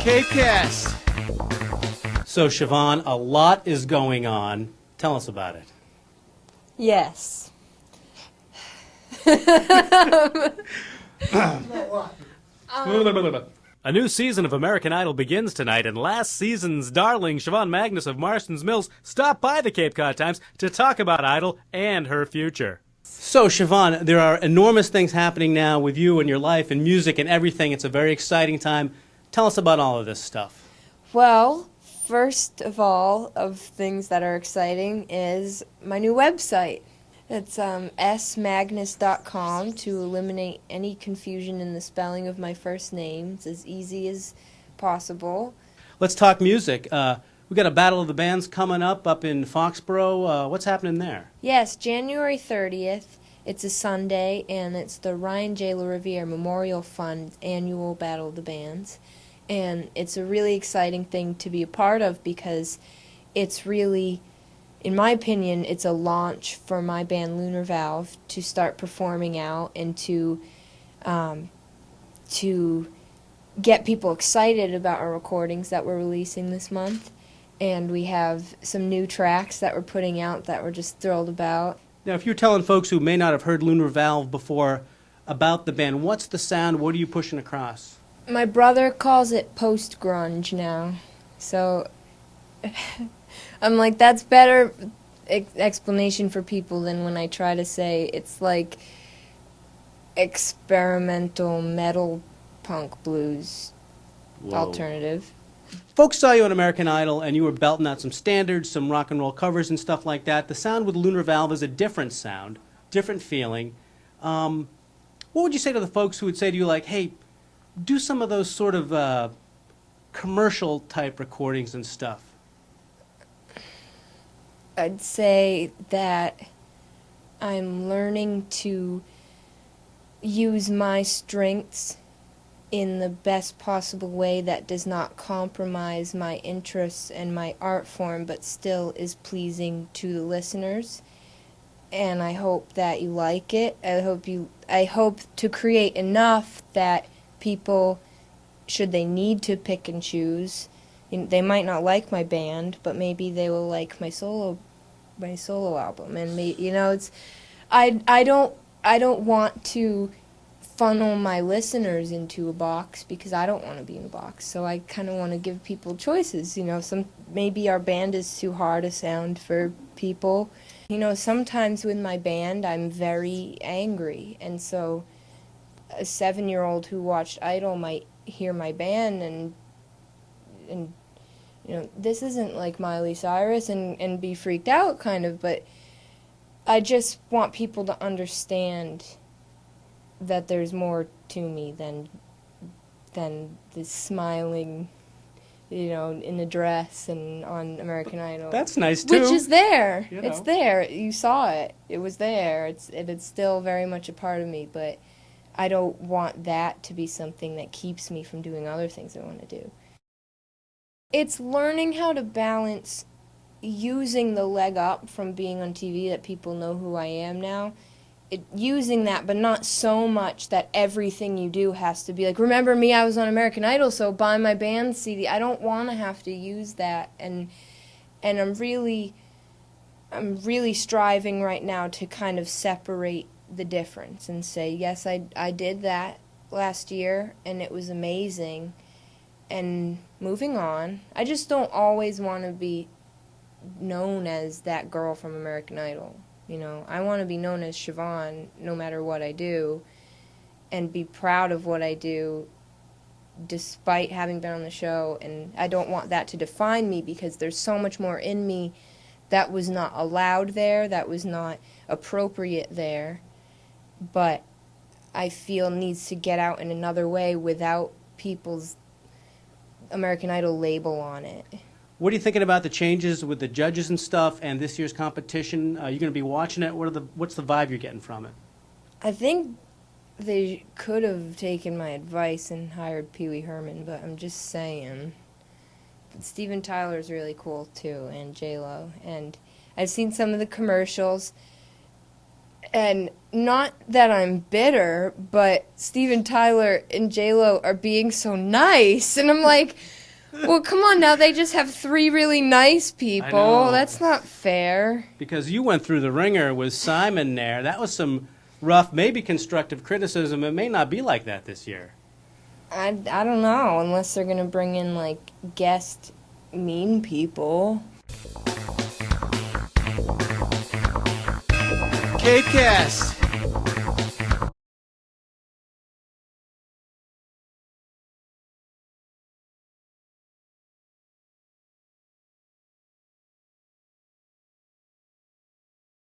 CapeCast. So, Siobhan, a lot is going on. Tell us about it. Yes. A new season of American Idol begins tonight, and last season's darling Siobhan Magnus of Marston's Mills stopped by the Cape Cod Times to talk about Idol and her future. So, Siobhan, there are enormous things happening now with you and your life and music and everything. It's a very exciting time. Tell us about all of this stuff. Well, first of all, of things that are exciting is my new website. It's smagnus.com to eliminate any confusion in the spelling of my first name. It's as easy as possible. Let's talk music. We got a Battle of the Bands coming up in Foxborough. What's happening there? Yes, January 30th. It's a Sunday, and it's the Ryan J. LaRiviere Memorial Fund annual Battle of the Bands. And it's a really exciting thing to be a part of because it's really, in my opinion, it's a launch for my band Lunar Valve to start performing out and to get people excited about our recordings that we're releasing this month. And we have some new tracks that we're putting out that we're just thrilled about. Now, if you're telling folks who may not have heard Lunar Valve before about the band, what's the sound? What are you pushing across? My brother calls it post-grunge now. So I'm like, that's better explanation for people than when I try to say it's like experimental metal punk blues. Whoa. Alternative. Folks saw you on American Idol, and you were belting out some standards, some rock and roll covers and stuff like that. The sound with Lunar Valve is a different sound, different feeling. What would you say to the folks who would say to you, like, hey, do some of those sort of commercial-type recordings and stuff? I'd say that I'm learning to use my strengths in the best possible way that does not compromise my interests and my art form, but still is pleasing to the listeners. And I hope that you like it. I hope to create enough that people, should they need to pick and choose, they might not like my band, but maybe they will like my solo album. And it's I don't want to funnel my listeners into a box because I don't want to be in a box. So I kind of want to give people choices. Maybe our band is too hard a sound for people. Sometimes with my band I'm very angry, and so a 7-year-old who watched Idol might hear my band and this isn't like Miley Cyrus and be freaked out kind of, but I just want people to understand that there's more to me than this smiling, in a dress and on American Idol. That's nice too. Which is there. You know. It's there. You saw it. It was there. It's still very much a part of me, but I don't want that to be something that keeps me from doing other things I want to do. It's learning how to balance using the leg up from being on TV that people know who I am now. Using that, but not so much that everything you do has to be like, remember me, I was on American Idol, so buy my band CD. I don't want to have to use that, and I'm really striving right now to kind of separate the difference and say, yes, I did that last year, and it was amazing, and moving on. I just don't always want to be known as that girl from American Idol. I want to be known as Siobhan no matter what I do and be proud of what I do despite having been on the show. And I don't want that to define me because there's so much more in me that was not allowed there, that was not appropriate there, but I feel needs to get out in another way without people's American Idol label on it. What are you thinking about the changes with the judges and stuff and this year's competition? Are you going to be watching it? What's the vibe you're getting from it? I think they could have taken my advice and hired Pee Wee Herman, but I'm just saying. But Steven Tyler's really cool too, and J-Lo. And I've seen some of the commercials. And not that I'm bitter, but Steven Tyler and J-Lo are being so nice. And I'm like, well, come on now. They just have 3 really nice people. That's not fair. Because you went through the ringer with Simon there. That was some rough, maybe constructive criticism. It may not be like that this year. I don't know, unless they're going to bring in, like, guest mean people. CapeCast.